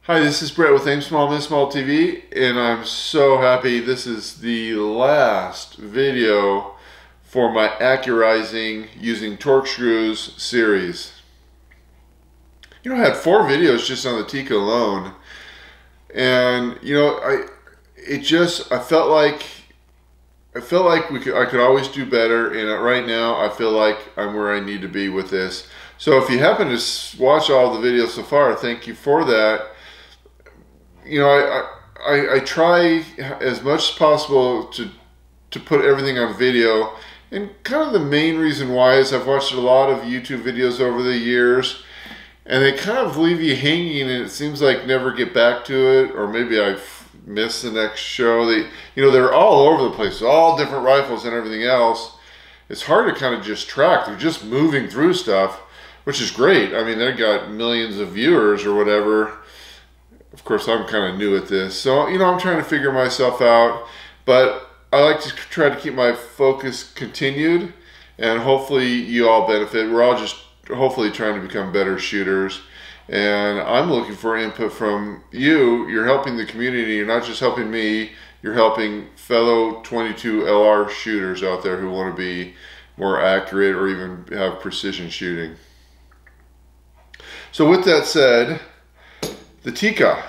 Hi, this is Brett with Aim Small, Miss Small TV, and I'm so happy this is the last video for my accurizing using torque screws series. You know, I had 4 videos just on the Tikka alone, and you know, I felt like I could always do better, and right now I feel like I'm where I need to be with this. So if you happen to watch all the videos so far, thank you for that. You know, I try as much as possible to put everything on video, and kind of the main reason why is I've watched a lot of YouTube videos over the years, and they kind of leave you hanging, and it seems like never get back to it, or maybe I've missed the next show. They're all over the place, all different rifles and everything else. It's hard to kind of just track. They're just moving through stuff, which is great. I mean, they've got millions of viewers or whatever. Of course, I'm kind of new at this, so, you know, I'm trying to figure myself out, but I like to try to keep my focus continued, and hopefully you all benefit. We're all just hopefully trying to become better shooters, and I'm looking for input from you. You're helping the community. You're not just helping me. You're helping fellow 22 LR shooters out there who want to be more accurate or even have precision shooting. So with that said, the Tikka.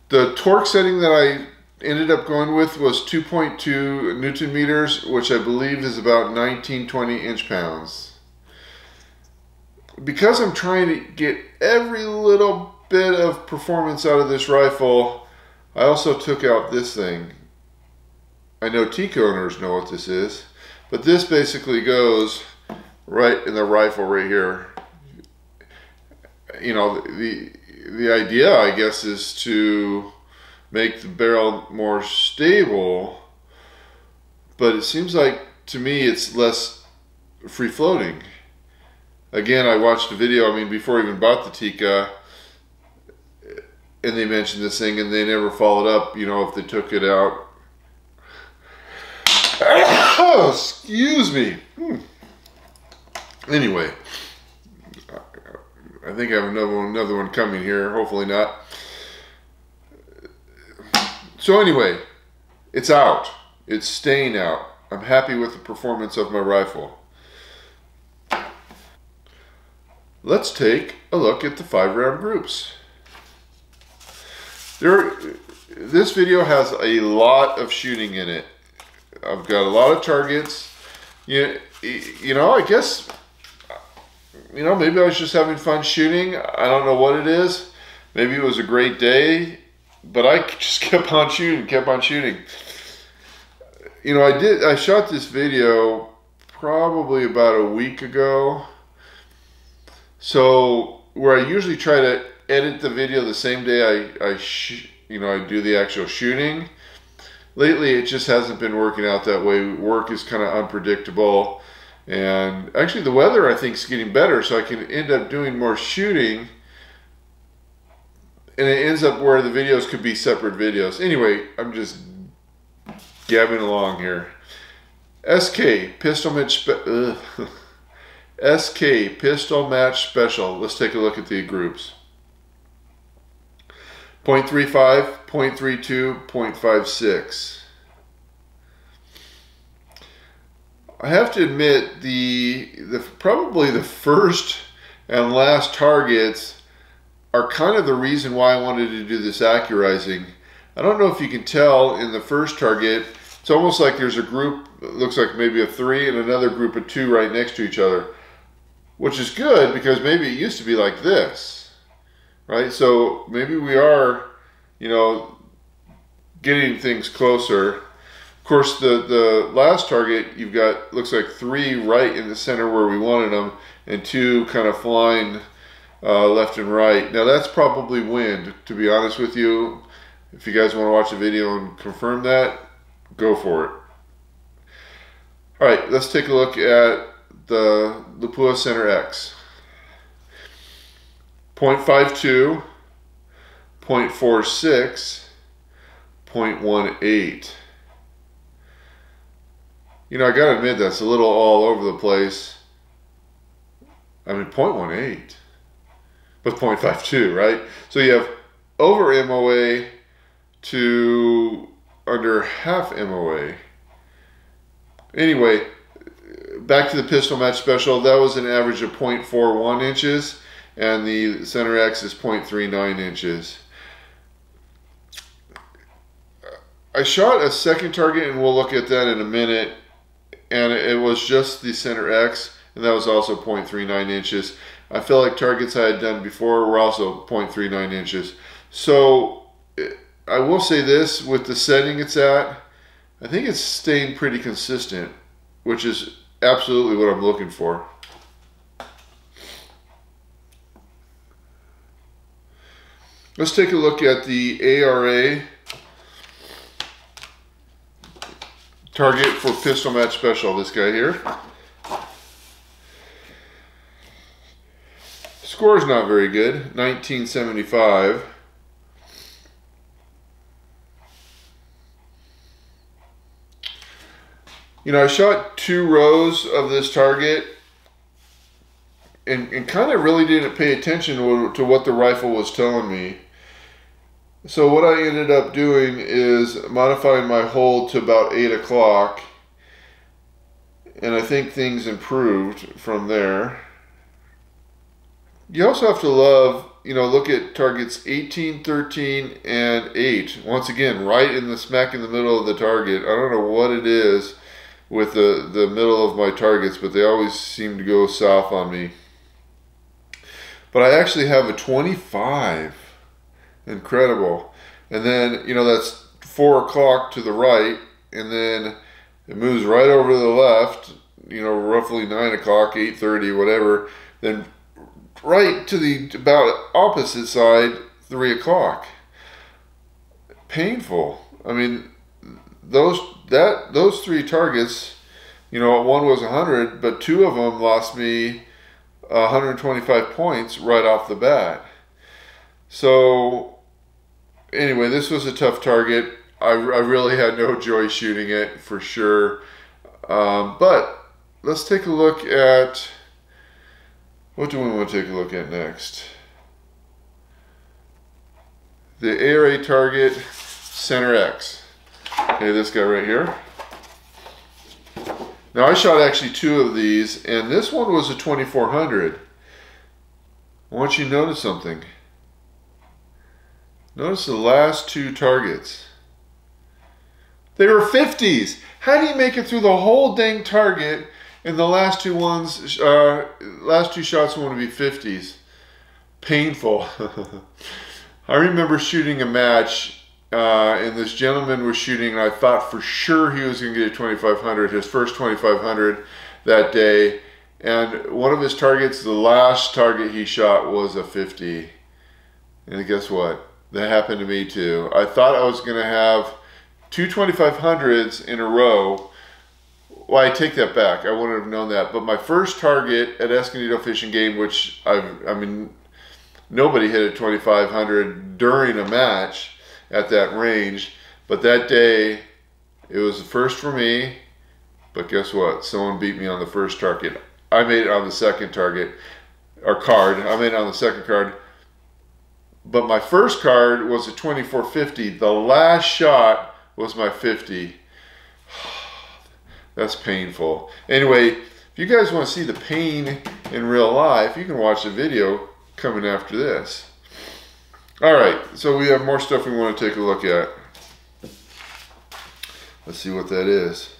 The torque setting that I ended up going with was 2.2 Newton meters, which I believe is about 1920 inch-pounds. Because I'm trying to get every little bit of performance out of this rifle, I also took out this thing. I know Tikka owners know what this is, but this basically goes right in the rifle right here. You know, the idea, I guess, is to make the barrel more stable, but it seems like to me it's less free floating. Again, I watched a video, I mean, before I even bought the Tikka, and they mentioned this thing, and they never followed up, you know, if they took it out. Oh, excuse me. Anyway, I think I have another one coming here. Hopefully not. So anyway, it's out. It's staying out. I'm happy with the performance of my rifle. Let's take a look at the 5-round groups. This video has a lot of shooting in it. I've got a lot of targets. You know, I guess, you know, maybe I was just having fun shooting. I don't know what it is. Maybe it was a great day, but I just kept on shooting, You know, I shot this video probably about a week ago. So where I usually try to edit the video the same day I do the actual shooting. Lately, it just hasn't been working out that way. Work is kind of unpredictable. And actually the weather, I think, is getting better, so I can end up doing more shooting, and it ends up where the videos could be separate videos. Anyway, I'm just gabbing along here. SK Pistol Match SK Pistol Match Special. Let's take a look at the groups. 0.35, 0.32, 0.56. I have to admit, probably the first and last targets are kind of the reason why I wanted to do this accurizing. I don't know if you can tell in the first target, it's almost like there's a group, it looks like maybe a 3 and another group of 2 right next to each other, which is good because maybe it used to be like this, right? So maybe we are, you know, getting things closer. Of course, the last target, you've got, looks like 3 right in the center where we wanted them, and 2 kind of flying left and right. Now that's probably wind, to be honest with you. If you guys want to watch the video and confirm that, go for it. All right, let's take a look at the Lapua Center X. 0.52, 0.46, 0.18. You know, I gotta admit, that's a little all over the place. I mean, 0.18. with 0.52, right? So you have over MOA to under half MOA. Anyway, back to the pistol match special. That was an average of 0.41 inches, and the Center X is 0.39 inches. I shot a second target, and we'll look at that in a minute, and it was just the Center X, and that was also 0.39 inches. I feel like targets I had done before were also 0.39 inches. So I will say this, with the setting it's at, I think it's staying pretty consistent, which is absolutely what I'm looking for. Let's take a look at the ARA target for pistol match special, this guy here. Score is not very good, 1975. You know, I shot 2 rows of this target and kind of really didn't pay attention to what the rifle was telling me. So what I ended up doing is modifying my hold to about 8 o'clock, and I think things improved from there. You also have to love, you know, look at targets 18, 13, and 8. Once again, right in the smack in the middle of the target. I don't know what it is with the middle of my targets, but they always seem to go south on me. But I actually have a 25. Incredible. And then, you know, that's 4 o'clock to the right, and then it moves right over to the left, you know, roughly 9 o'clock, 8:30, whatever. Then right to the about opposite side, 3 o'clock. Painful. I mean, those 3 targets, you know, one was 100, but 2 of them lost me 125 points right off the bat. So anyway, this was a tough target. I really had no joy shooting it, for sure. But let's take a look at, what do we want to take a look at next? The ARA target Center X. Okay, this guy right here. Now I shot actually 2 of these, and this one was a 2400. I want you to notice something. Notice the last 2 targets. They were 50s. How do you make it through the whole dang target and the last 2 ones, last 2 shots want to be 50s? Painful. I remember shooting a match, and this gentleman was shooting, and I thought for sure he was going to get a 2500, his first 2500 that day. And one of his targets, the last target he shot, was a 50. And guess what? That happened to me too. I thought I was going to have 2 2500s in a row. Well, I take that back. I wouldn't have known that. But my first target at Escondido Fish and Game, which I mean, nobody hit a 2500 during a match at that range. But that day, it was the first for me. But guess what? Someone beat me on the first target. I made it on the second target, or card. I made it on the second card. But my first card was a 2450. The last shot was my 50. That's painful. Anyway, if you guys want to see the pain in real life, you can watch the video coming after this. Alright, so we have more stuff we want to take a look at. Let's see what that is.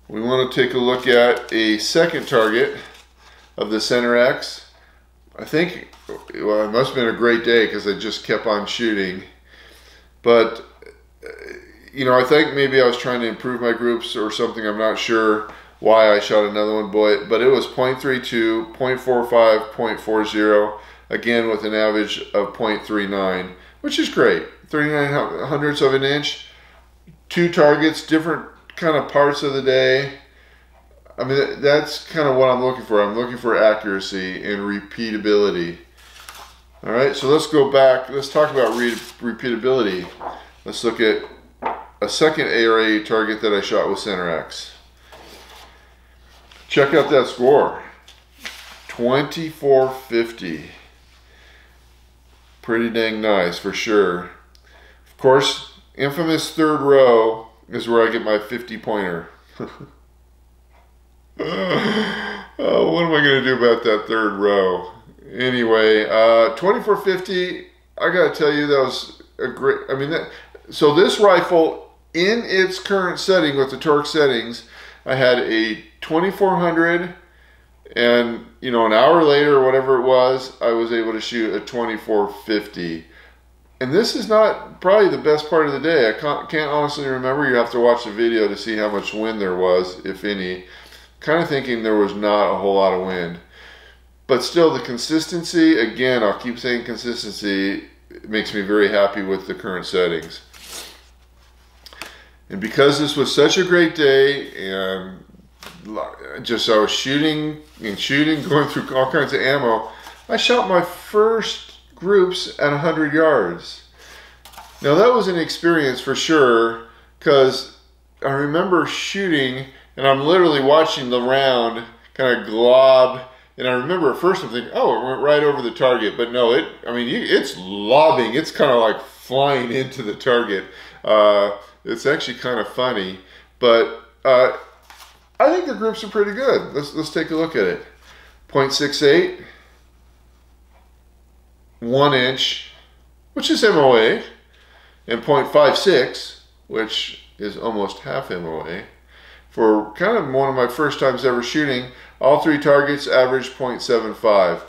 We want to take a look at a second target of the Center X. I think, well, it must have been a great day because I just kept on shooting. But, you know, I think maybe I was trying to improve my groups or something. I'm not sure why I shot another one, but it was 0.32, 0.45, 0.40, again with an average of 0.39, which is great. 39 hundredths of an inch, 2 targets, different kind of parts of the day. I mean, that's kind of what I'm looking for. I'm looking for accuracy and repeatability. All right, so let's go back. Let's talk about repeatability. Let's look at a second ARA target that I shot with Center X. Check out that score. 2450. Pretty dang nice for sure. Of course, infamous third row is where I get my 50 pointer. Oh, what am I going to do about that third row? Anyway, 2450, I got to tell you, that was a great, I mean, so this rifle, in its current setting with the torque settings, I had a 2400, and, you know, an hour later or whatever it was, I was able to shoot a 2450. And this is not probably the best part of the day. I can't honestly remember. You have to watch the video to see how much wind there was, if any. Kind of thinking there was not a whole lot of wind. But still, the consistency, again, I'll keep saying consistency, it makes me very happy with the current settings. And because this was such a great day, and just I was shooting and shooting, going through all kinds of ammo, I shot my first groups at 100 yards. Now that was an experience for sure, because I remember shooting and I'm literally watching the round kind of glob, and I remember at first I'm thinking, oh, it went right over the target, but no, it's lobbing, it's kind of like flying into the target. It's actually kind of funny, but I think the groups are pretty good. Let's take a look at it. 0.68, 1 inch, which is MOA, and 0.56, which is almost half MOA. For kind of one of my first times ever shooting, all three targets averaged 0.75.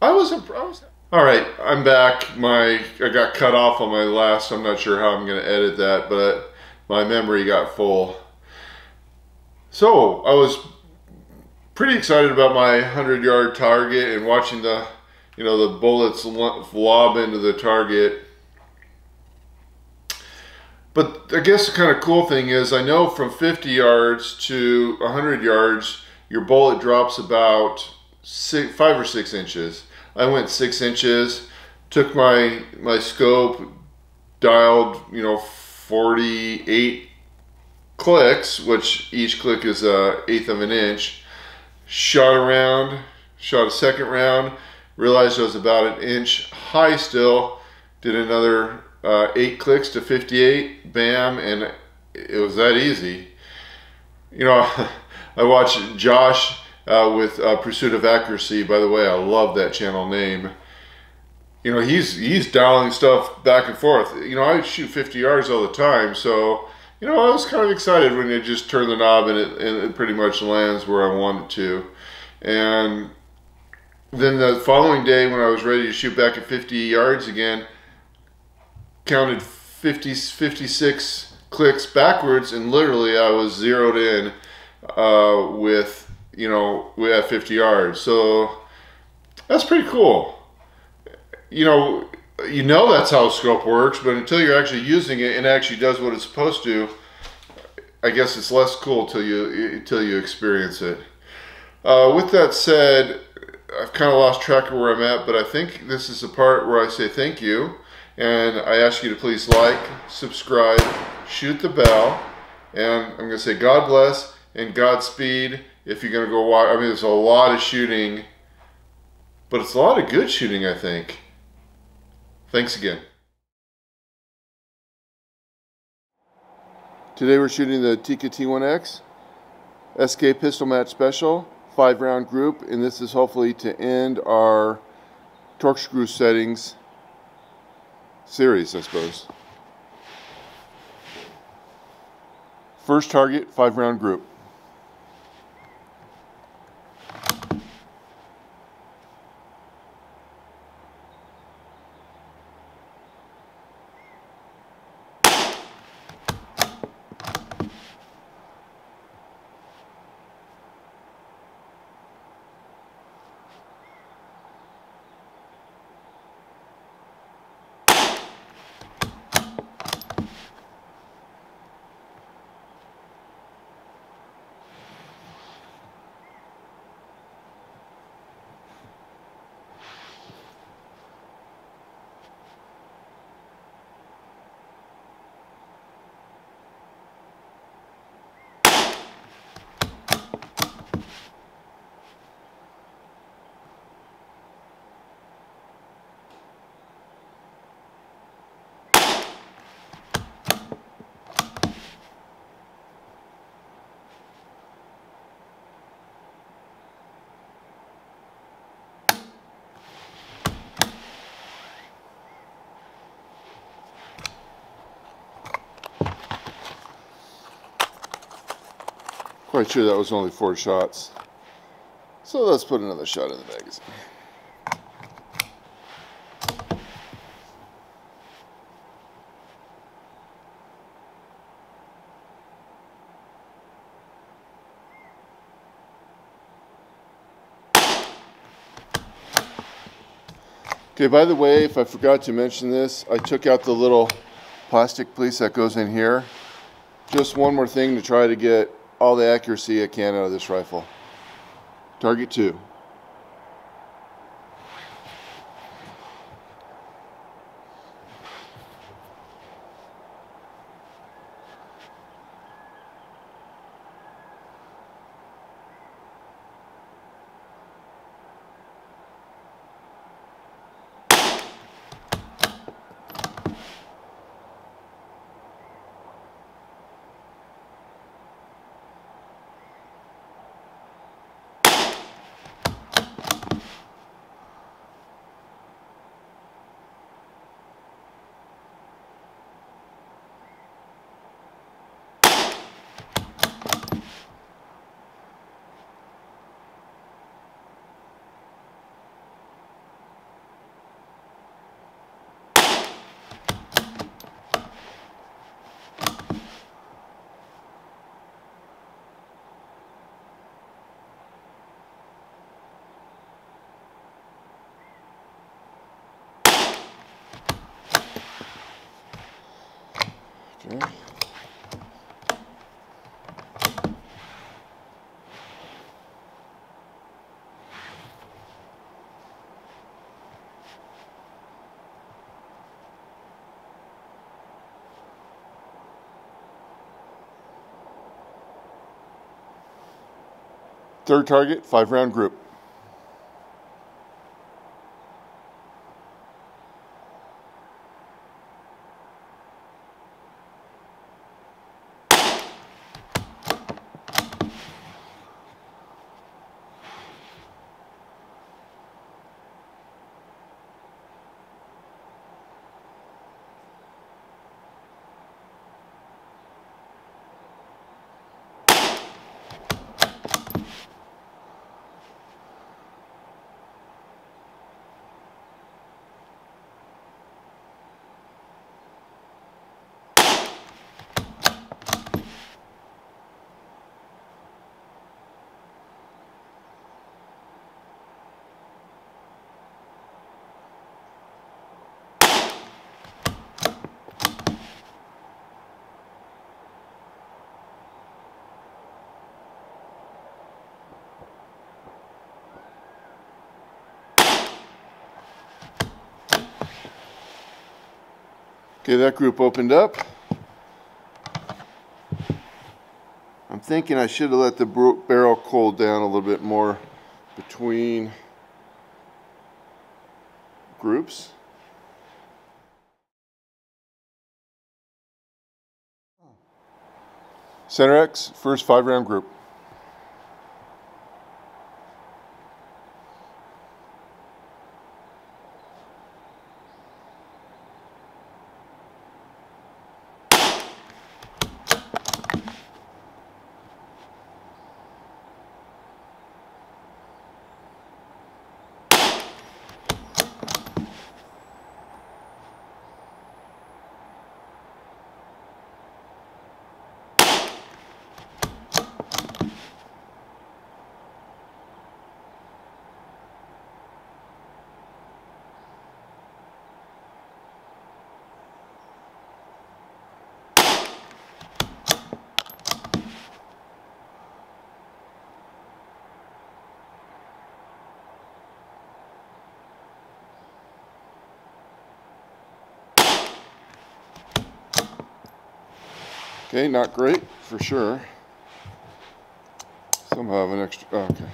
I was impressed. All right, I'm back. I got cut off on my last, I'm not sure how I'm going to edit that, but my memory got full. So I was pretty excited about my 100-yard target and watching the bullets lob into the target. But I guess the kind of cool thing is, I know from 50 yards to 100 yards, your bullet drops about 5 or 6 inches. I went 6 inches, took my scope, dialed, 48 clicks, which each click is 1/8 of an inch. Shot around, shot a second round, realized I was about 1 inch high still, did another 8 clicks to 58, bam, and it was that easy. I watched Josh with Pursuit of Accuracy. By the way, I love that channel name. He's dialing stuff back and forth. I shoot 50 yards all the time, so I was kind of excited when it just turned the knob and it pretty much lands where I want it to. And then the following day, when I was ready to shoot back at 50 yards again, counted 56 clicks backwards, and literally I was zeroed in with at 50 yards. So that's pretty cool. That's how a scope works, but until you're actually using it and it actually does what it's supposed to, I guess it's less cool till you experience it. With that said, I've kind of lost track of where I'm at, but I think this is the part where I say thank you. And I ask you to please like, subscribe, shoot the bell, and I'm going to say God bless and Godspeed if you're going to go watch. I mean, there's a lot of shooting, but it's a lot of good shooting, I think. Thanks again. Today we're shooting the Tikka T1x SK Pistol Match Special, 5-round group, and this is hopefully to end our torque screw settings series, I suppose. First target, 5-round group. Quite sure that was only 4 shots. So let's put another shot in the magazine. Okay, by the way, if I forgot to mention this, I took out the little plastic piece that goes in here. Just one more thing to try to get all the accuracy I can out of this rifle. Target 2. Okay. Third target, 5-round group. Okay, that group opened up. I'm thinking I should have let the barrel cool down a little bit more between groups. Center X, first 5-round group. Okay, not great for sure. Somehow I have an extra. Oh, okay.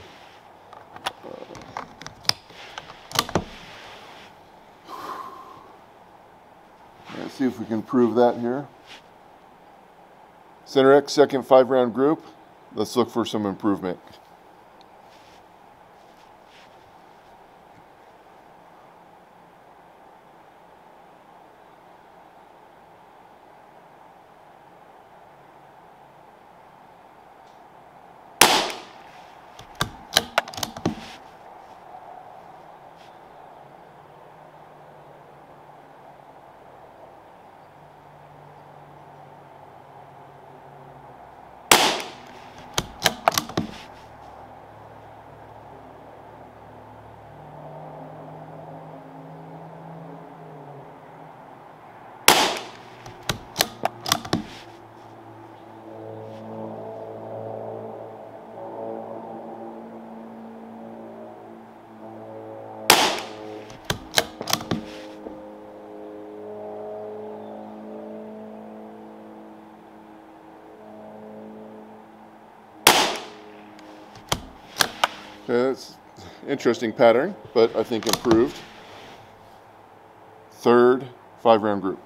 Let's see if we can prove that here. Center X, second 5-round group. Let's look for some improvement. Interesting pattern, but I think improved. Third 5-round group.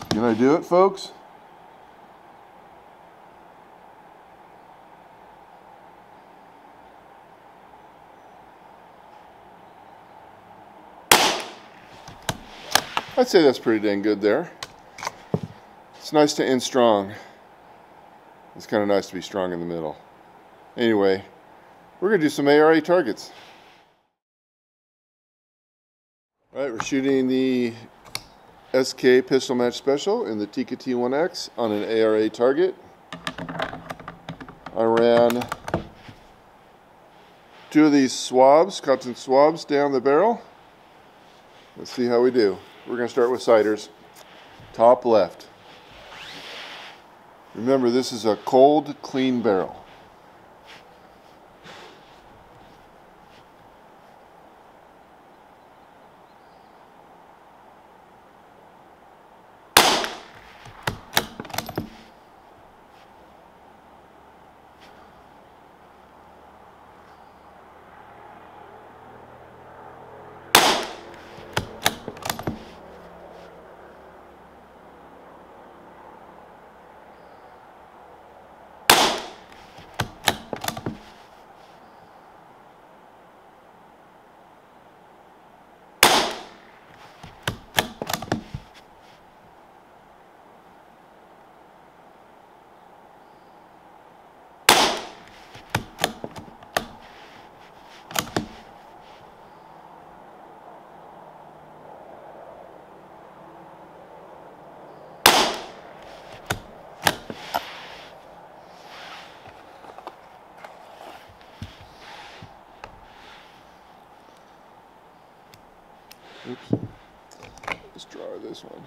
Can I do it, folks? I'd say that's pretty dang good there. It's nice to end strong. It's kind of nice to be strong in the middle. Anyway, we're going to do some ARA targets. All right, we're shooting the SK pistol match special in the Tikka T1x on an ARA target. I ran 2 of these swabs, cotton swabs, down the barrel. Let's see how we do. We're going to start with sighters. Top left. Remember, this is a cold, clean barrel. Oops. Let's draw this one.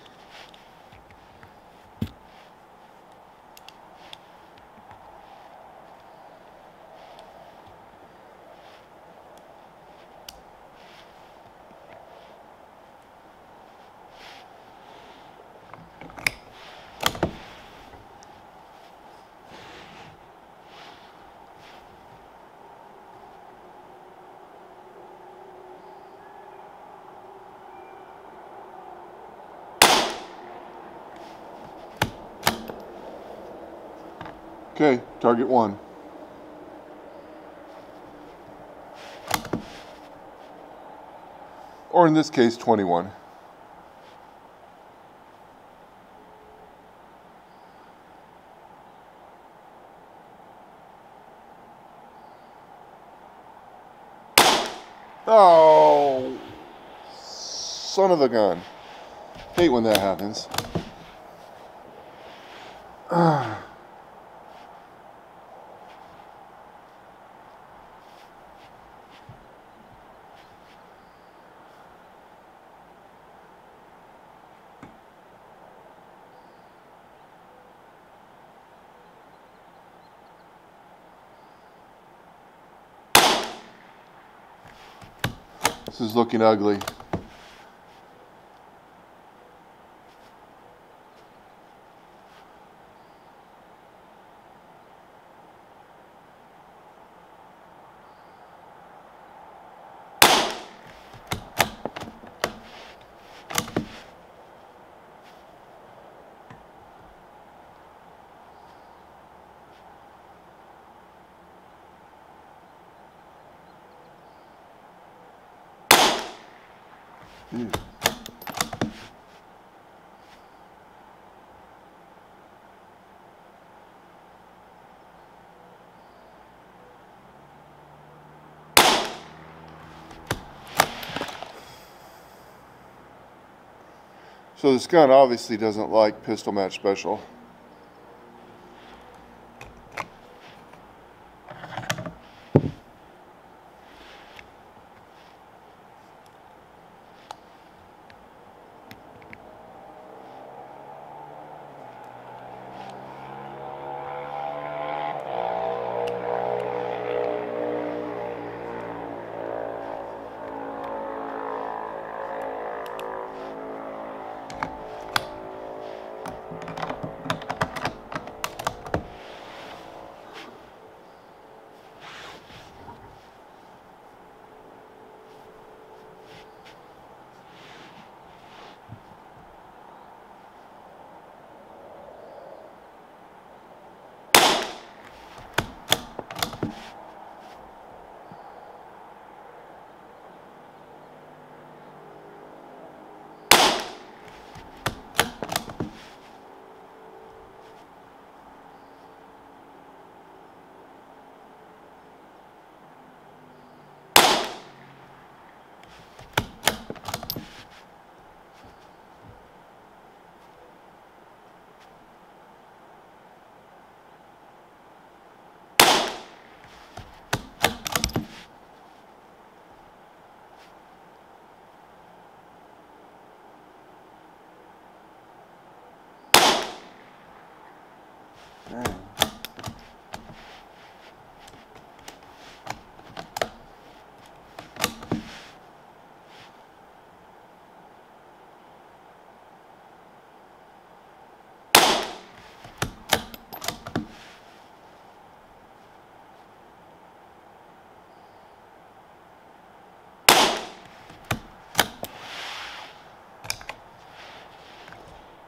Okay, target 1. Or in this case, 21. Oh, son of a gun. Hate when that happens. This is looking ugly. So this gun obviously doesn't like pistol match special.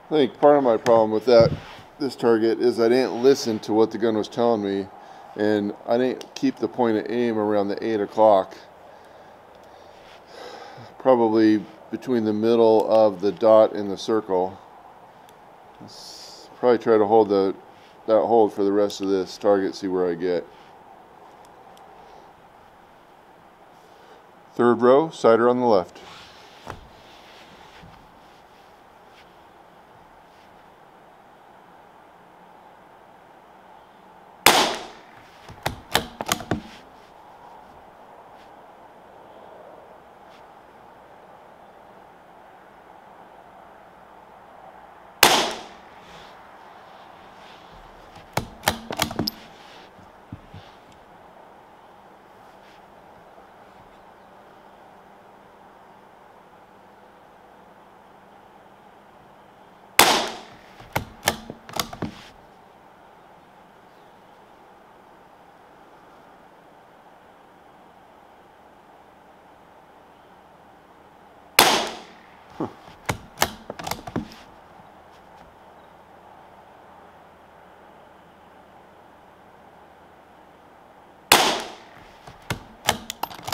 I think part of my problem with this target is I didn't listen to what the gun was telling me, and I didn't keep the point of aim around the 8 o'clock. Probably between the middle of the dot and the circle. Let's probably try to hold that hold for the rest of this target, see where I get. Third row, sighter on the left.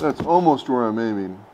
That's almost where I'm aiming.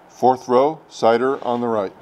Fourth row, sighter on the right.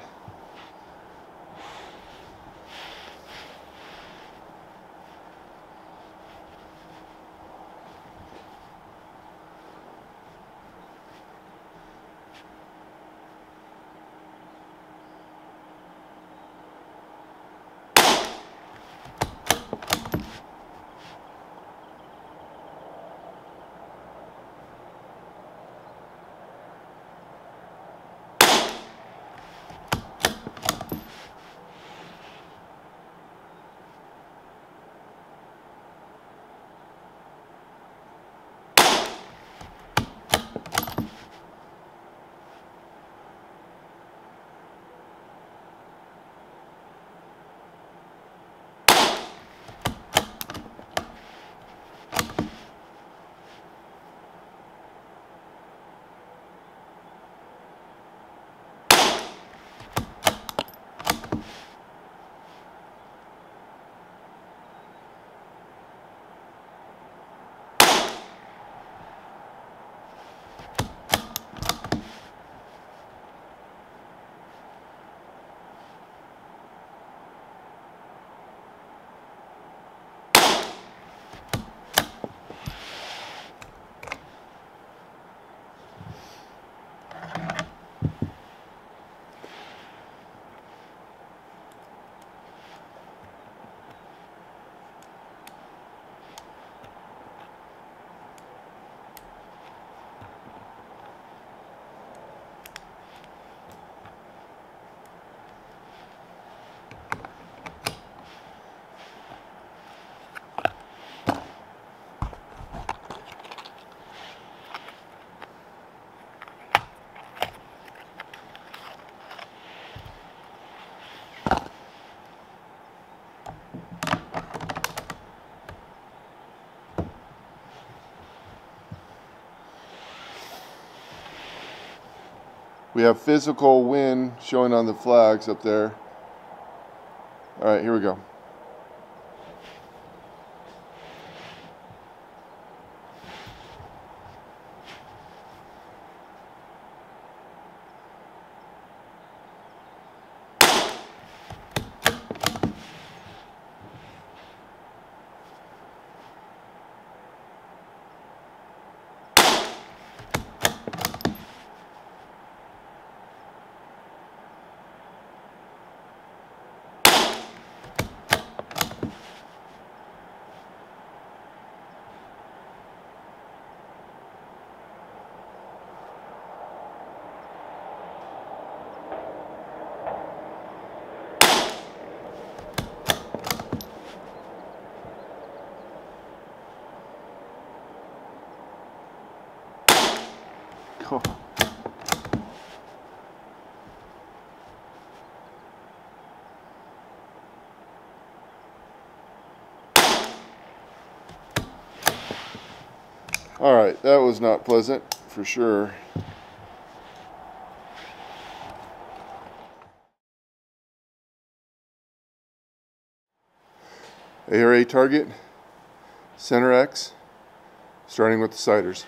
We have physical wind showing on the flags up there. All right, here we go. Cool. All right, that was not pleasant for sure. ARA target, Center X, starting with the siders.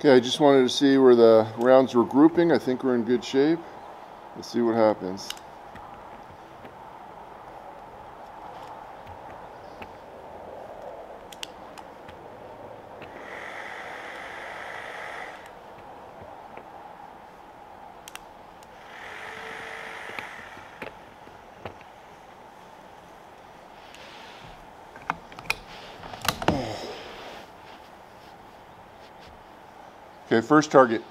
Okay, I just wanted to see where the rounds were grouping. I think we're in good shape. Let's see what happens. Okay, first target.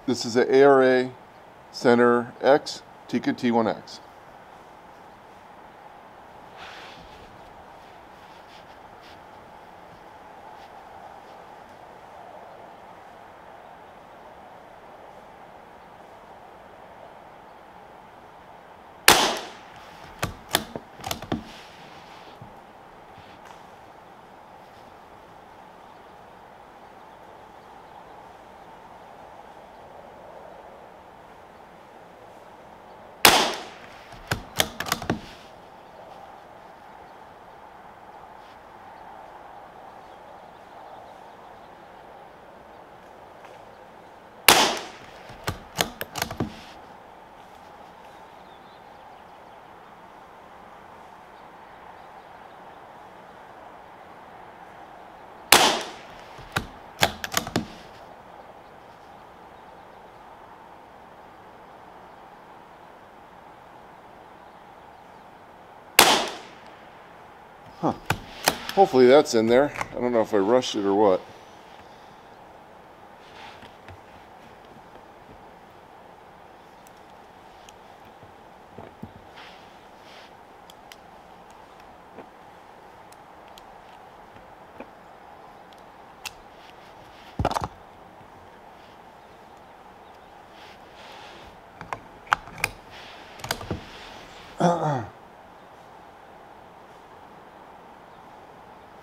This is the ARA Center X, Tikka T1x. Huh. Hopefully that's in there. I don't know if I rushed it or what.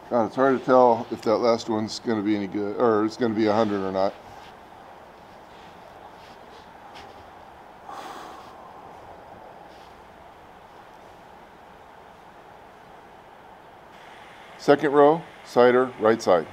God, it's hard to tell if that last one's going to be any good, or it's going to be 100 or not. Second row, cider, right side.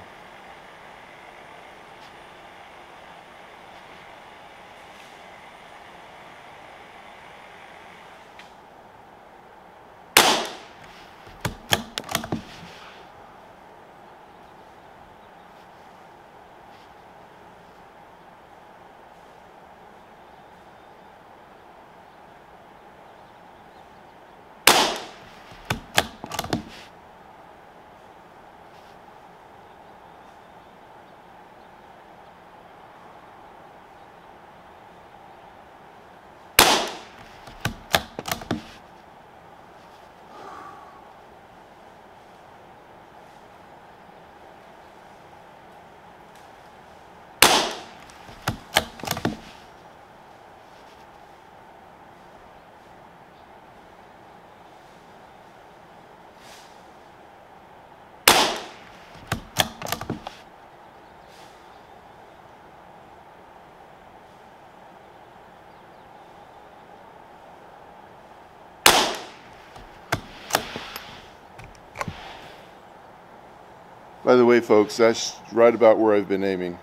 By the way, folks, that's right about where I've been aiming.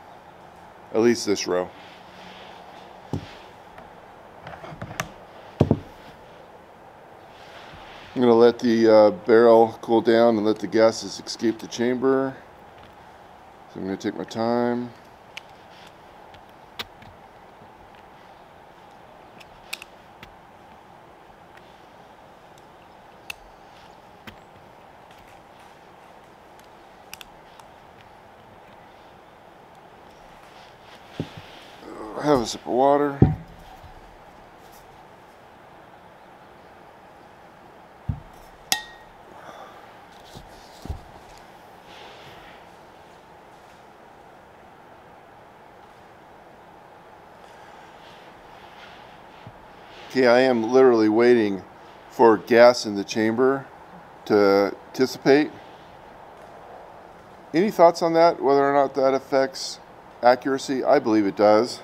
At least this row. I'm going to let the barrel cool down and let the gases escape the chamber. So I'm going to take my time. Have a sip of water. Okay, I am literally waiting for gas in the chamber to dissipate. Any thoughts on that, whether or not that affects accuracy? I believe it does.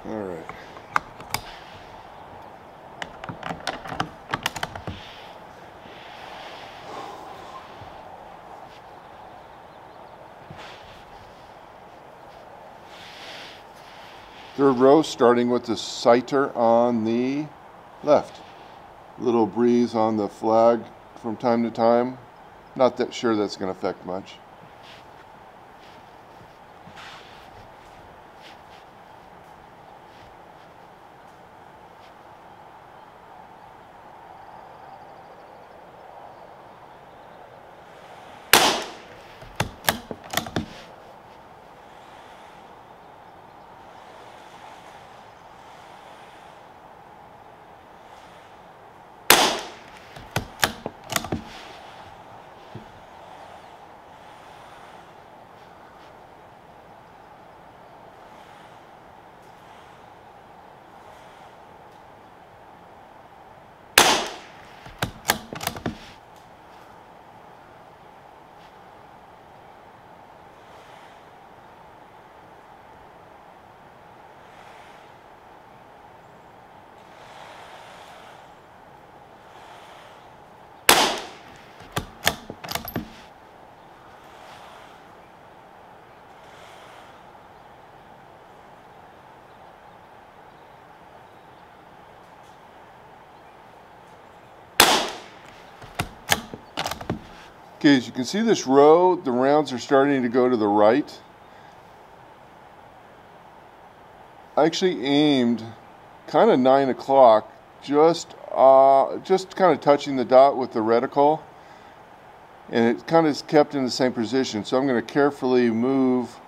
All right. Third row, starting with the citer on the left. Little breeze on the flag from time to time. Not that sure that's going to affect much. Okay, as you can see this row, the rounds are starting to go to the right. I actually aimed kind of 9 o'clock, just kind of touching the dot with the reticle, and it kind of kept in the same position. So I'm going to carefully move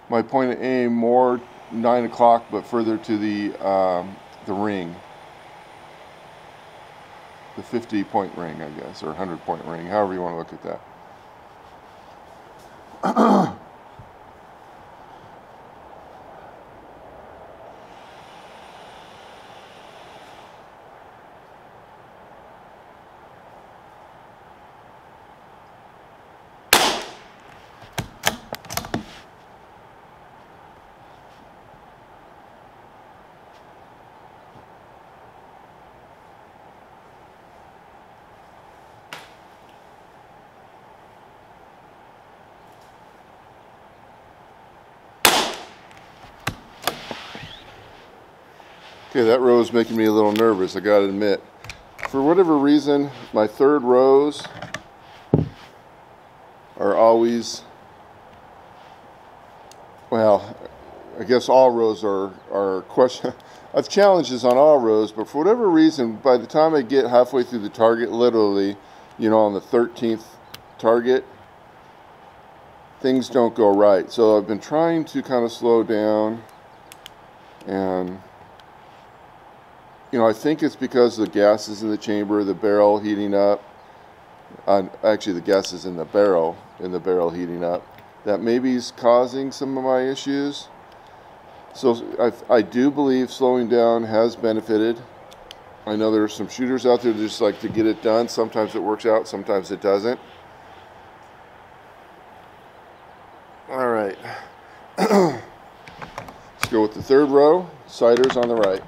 my point of aim more 9 o'clock, but further to the ring, the 50-point ring, I guess, or 100-point ring, however you want to look at that. Okay, that row is making me a little nervous, I gotta admit. For whatever reason, my third rows are always, well, I guess all rows are question. I've challenges on all rows, but for whatever reason, by the time I get halfway through the target, literally, you know, on the 13th target, things don't go right. So I've been trying to kind of slow down, and you know, I think it's because the gas is in the chamber, the barrel heating up. Actually, the gas is in the barrel heating up. That maybe is causing some of my issues. So I do believe slowing down has benefited. I know there are some shooters out there that just like to get it done. Sometimes it works out, sometimes it doesn't. All right. Let's go with the third row. Sighters on the right.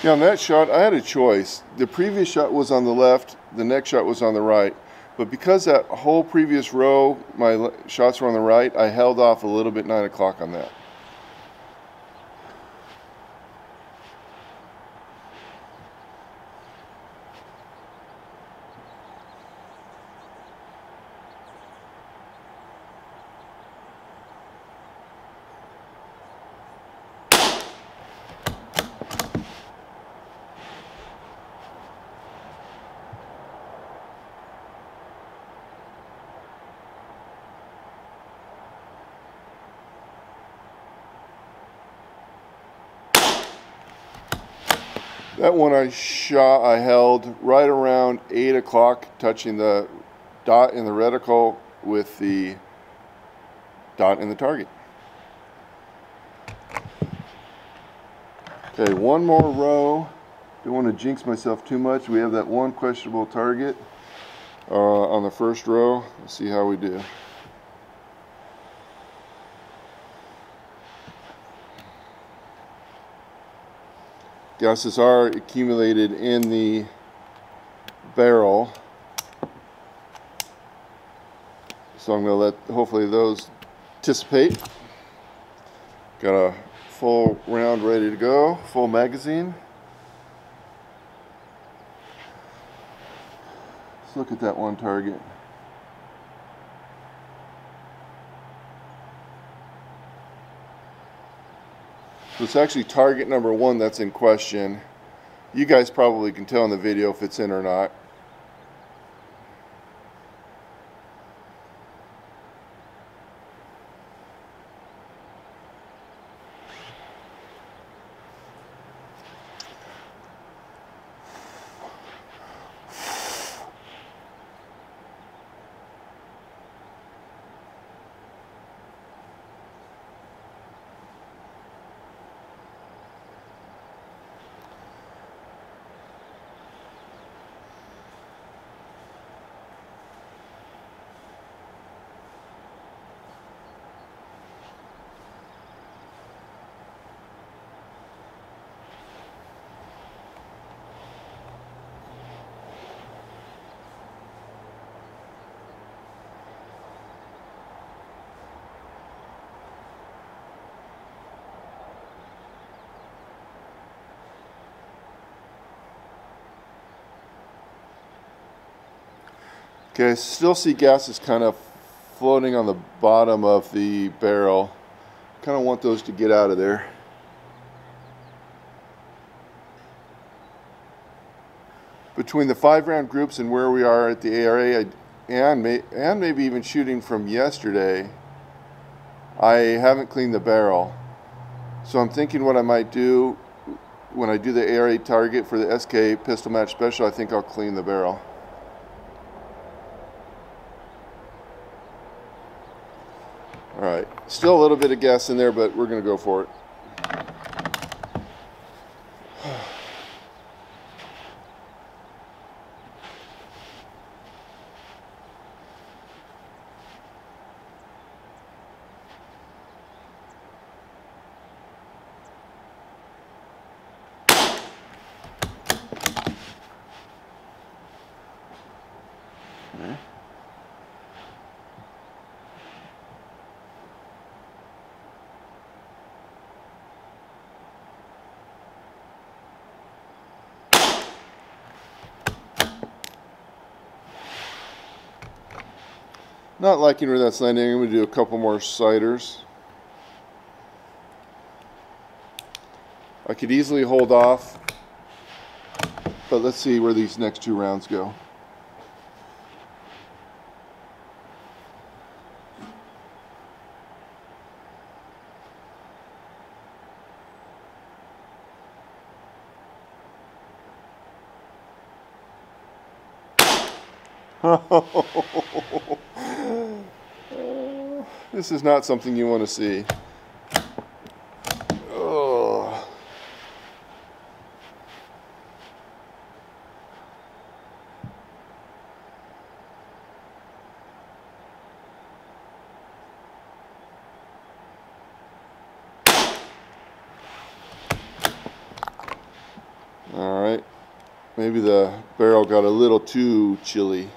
Now, on that shot, I had a choice. The previous shot was on the left, the next shot was on the right. But because that whole previous row, my shots were on the right, I held off a little bit 9 o'clock on that. That one I held right around 8 o'clock, touching the dot in the reticle with the dot in the target. Okay, one more row. Don't want to jinx myself too much. We have that one questionable target on the first row. Let's see how we do. Gases are accumulated in the barrel, so I'm going to let hopefully those dissipate. Got a full round ready to go, full magazine. Let's look at that one target. So it's actually target number 1 that's in question. You guys probably can tell in the video if it's in or not. Okay, I still see gases kind of floating on the bottom of the barrel. Kind of want those to get out of there. Between the 5-round groups and where we are at the ARA, and maybe even shooting from yesterday, I haven't cleaned the barrel. So I'm thinking what I might do when I do the ARA target for the SK pistol match special, I think I'll clean the barrel. Alright, still a little bit of gas in there, but we're going to go for it. Okay. Not liking where that's landing. I'm going to do a couple more sliders. I could easily hold off, but let's see where these next 2 rounds go. This is not something you want to see. Oh. All right, maybe the barrel got a little too chilly.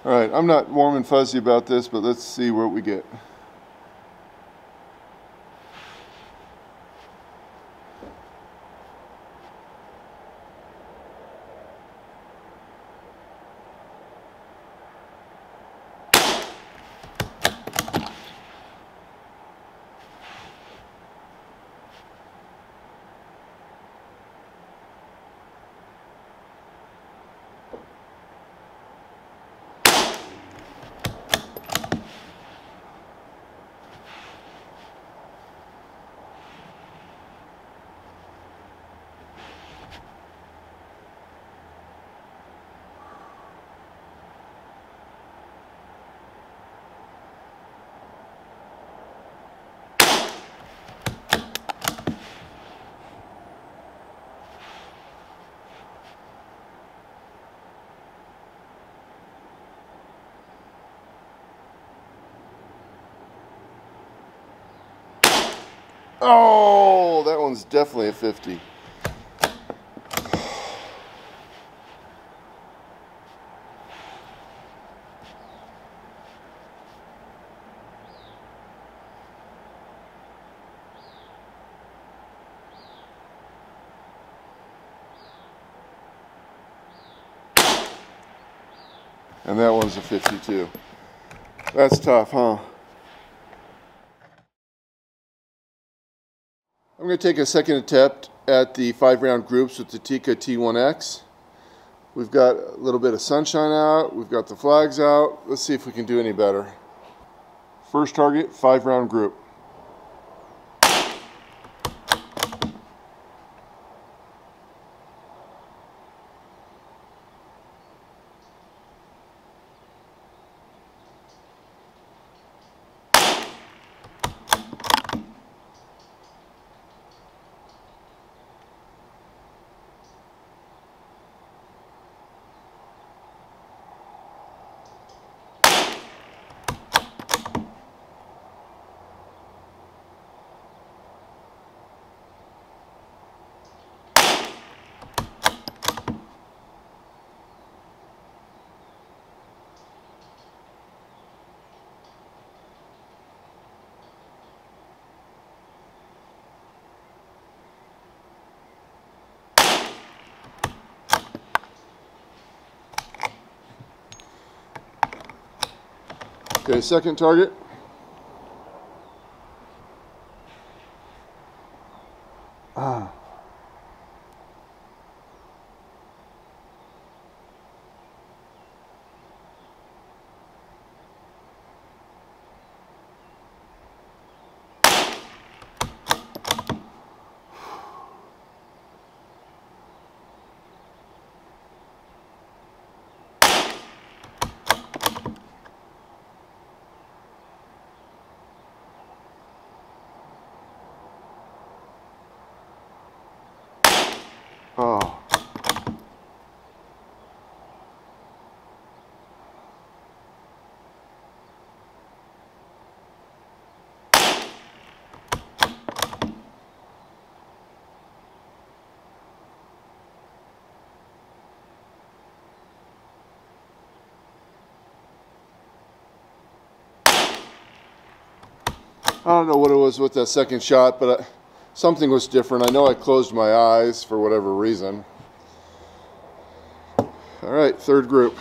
Alright, I'm not warm and fuzzy about this, but let's see what we get. Oh, that one's definitely a 50. And that one's a 52. That's tough, huh? I'm going to take a second attempt at the 5-round groups with the Tikka T1x. We've got a little bit of sunshine out. We've got the flags out. Let's see if we can do any better. First target, 5-round group. Okay, second target. Oh. I don't know what it was with that second shot, but something was different. I know I closed my eyes for whatever reason. All right, third group.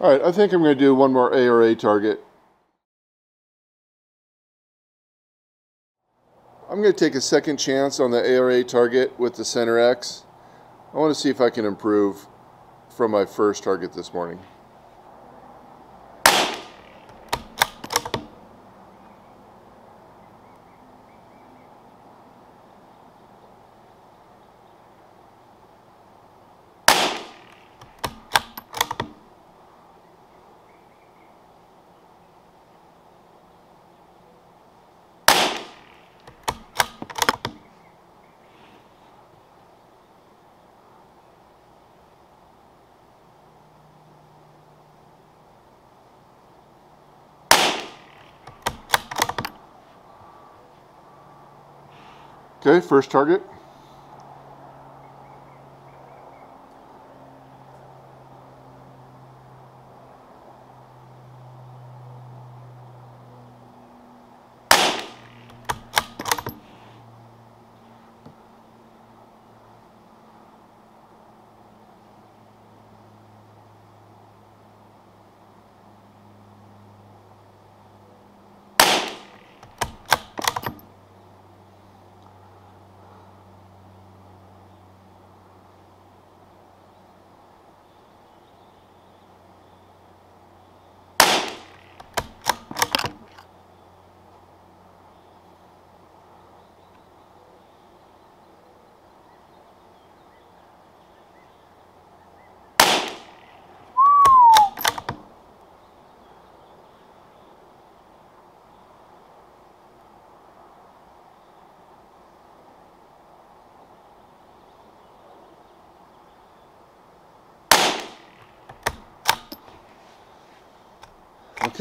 All right, I think I'm going to do one more ARA target. I'm going to take a second chance on the ARA target with the Center X. I want to see if I can improve from my first target this morning. Okay, first target.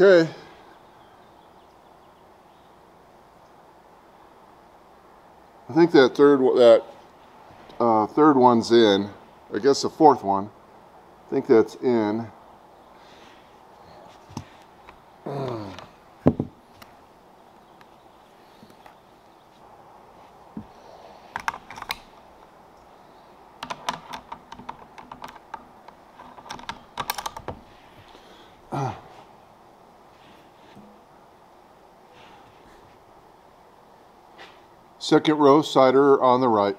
Okay. I think that third one's in. I guess the fourth one. I think that's in. Second row cider on the right.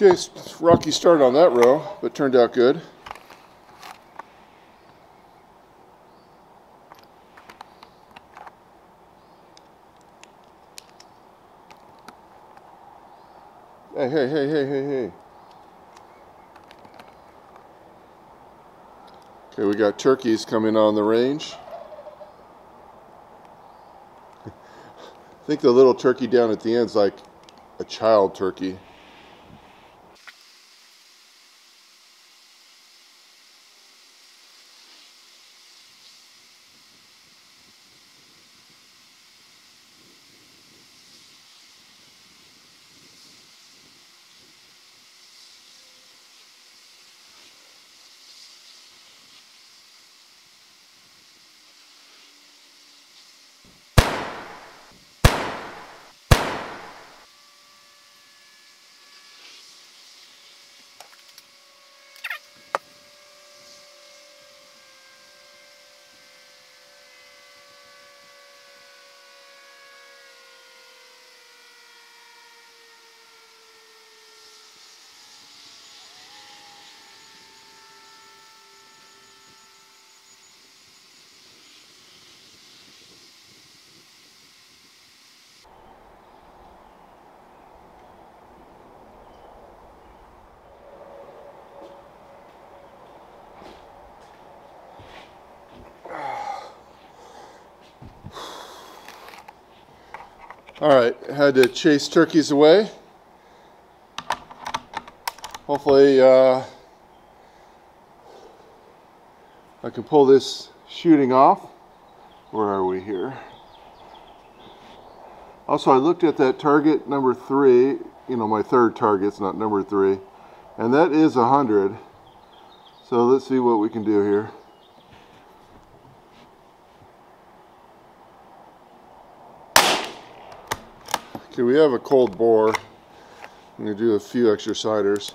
Okay, rocky start on that row, but turned out good. Hey. Okay, we got turkeys coming on the range. I think the little turkey down at the end is like a child turkey. Alright, had to chase turkeys away. Hopefully I can pull this shooting off. Where are we here? Also, I looked at that target number 3, you know, my third target's not number 3, and that is 100. So let's see what we can do here. Okay, we have a cold bore. I'm going to do a few extra ciders.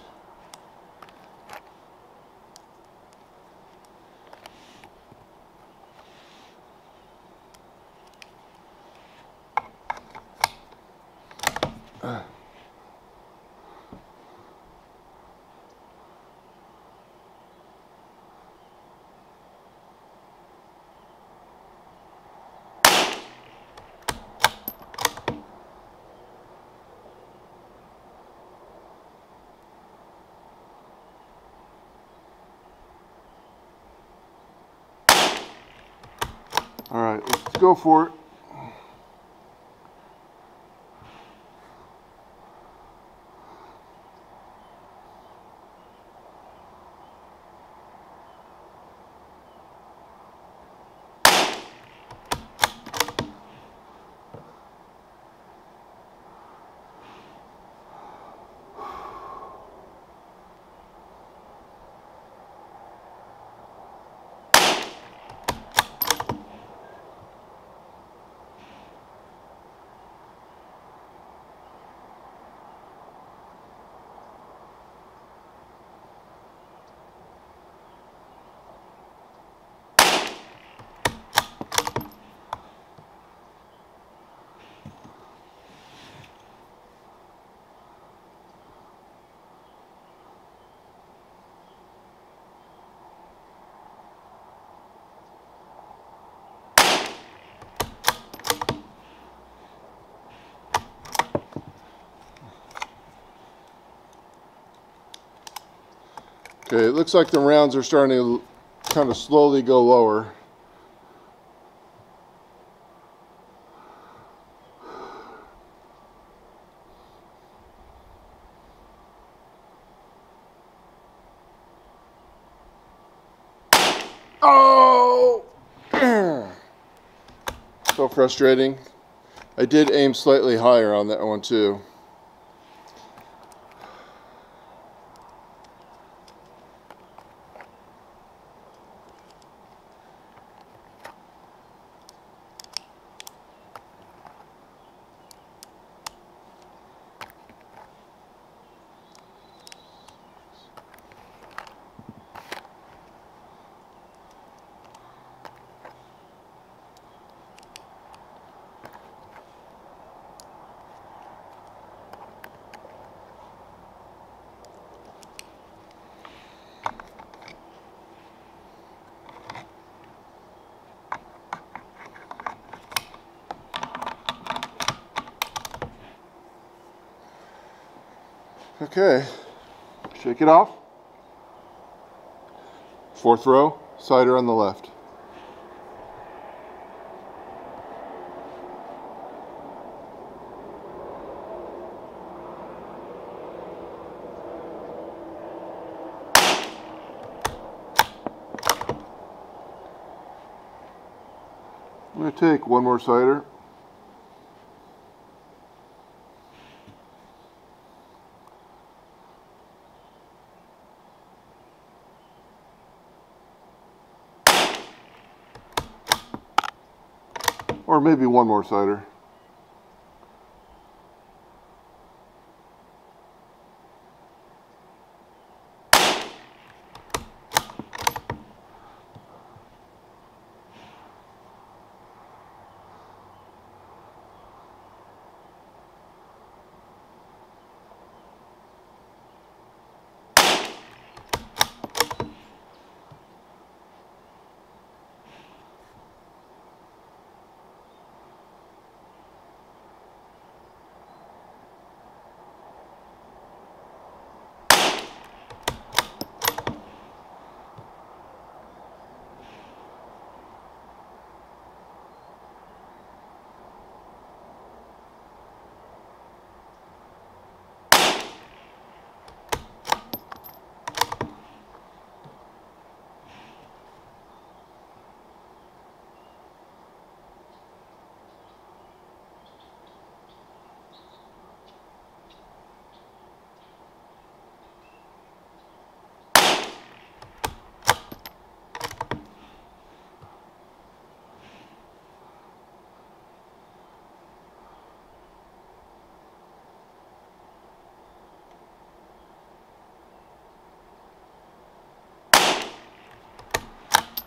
Alright, let's go for it. Okay, it looks like the rounds are starting to kind of slowly go lower. Oh! So frustrating. I did aim slightly higher on that one too. Okay, shake it off. Fourth row, cider on the left. I'm going to take one more cider. Or maybe one more cider.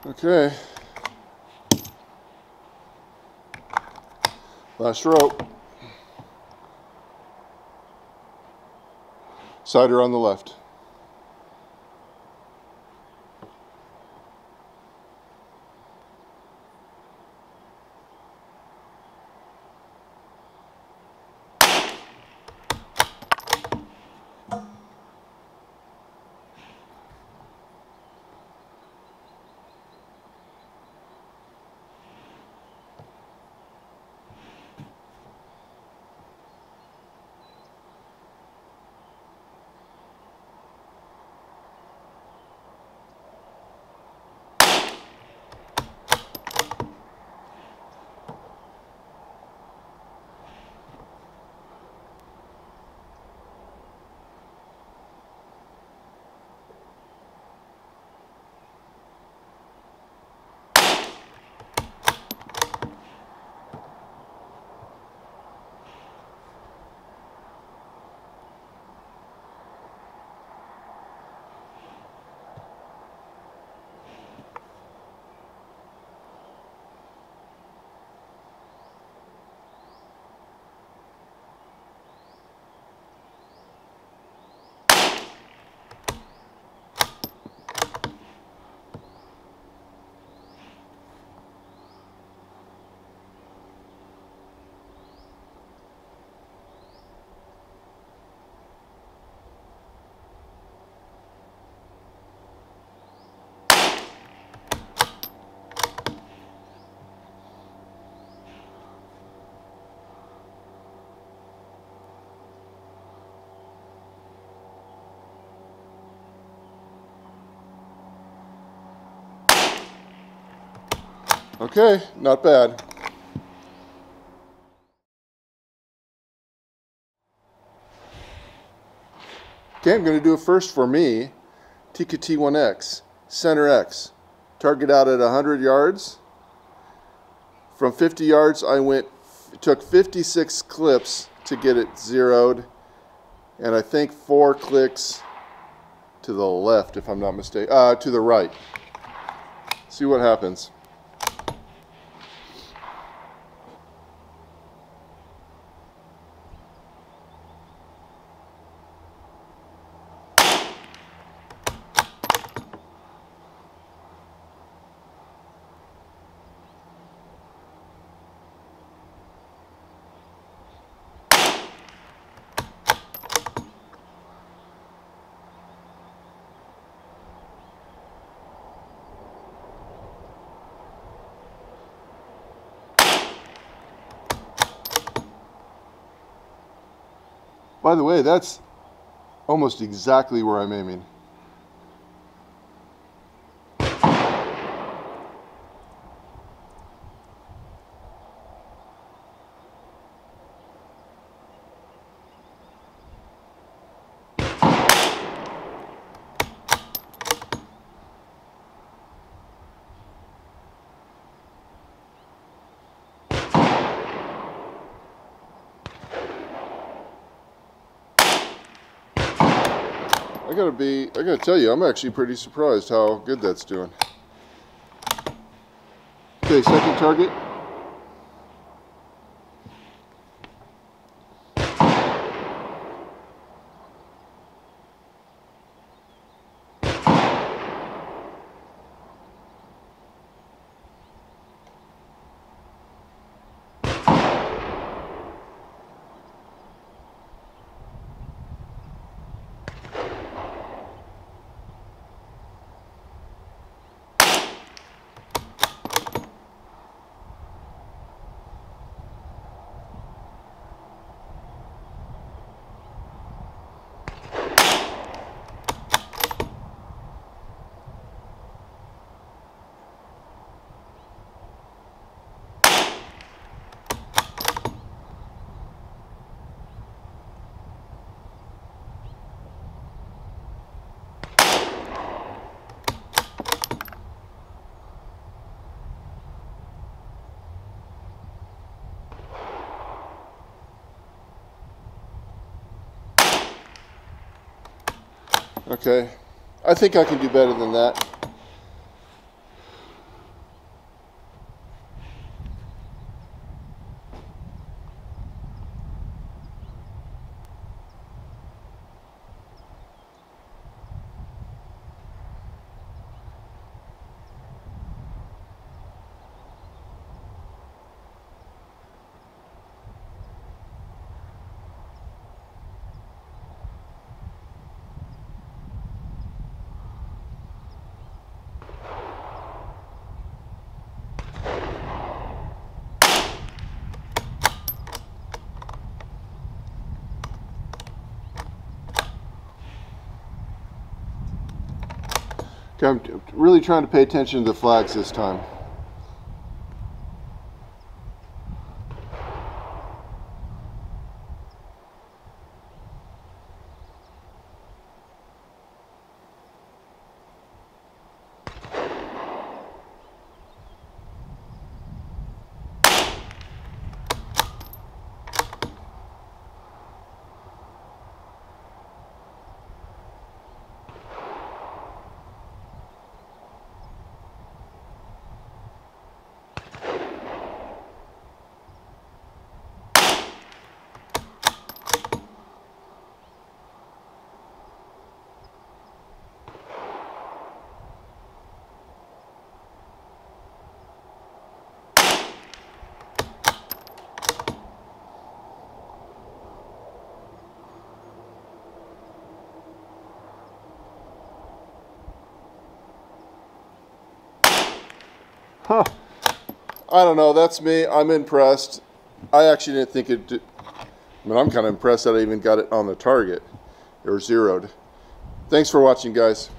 Okay. Last rope. Sider on the left. Okay, not bad. Okay, I'm going to do a first for me. Tikka T1x, Center X. Target out at 100 yards. From 50 yards, it took 56 clips to get it zeroed, and I think 4 clicks to the left, if I'm not mistaken, to the right. See what happens. By the way, that's almost exactly where I'm aiming. I gotta tell you, I'm actually pretty surprised how good that's doing. Okay, second target. Okay, I think I can do better than that. Okay, I'm really trying to pay attention to the flags this time. Huh. I don't know, that's me. I'm impressed. I actually didn't think it did. I mean, I'm kind of impressed that I even got it on the target or zeroed. Thanks for watching, guys.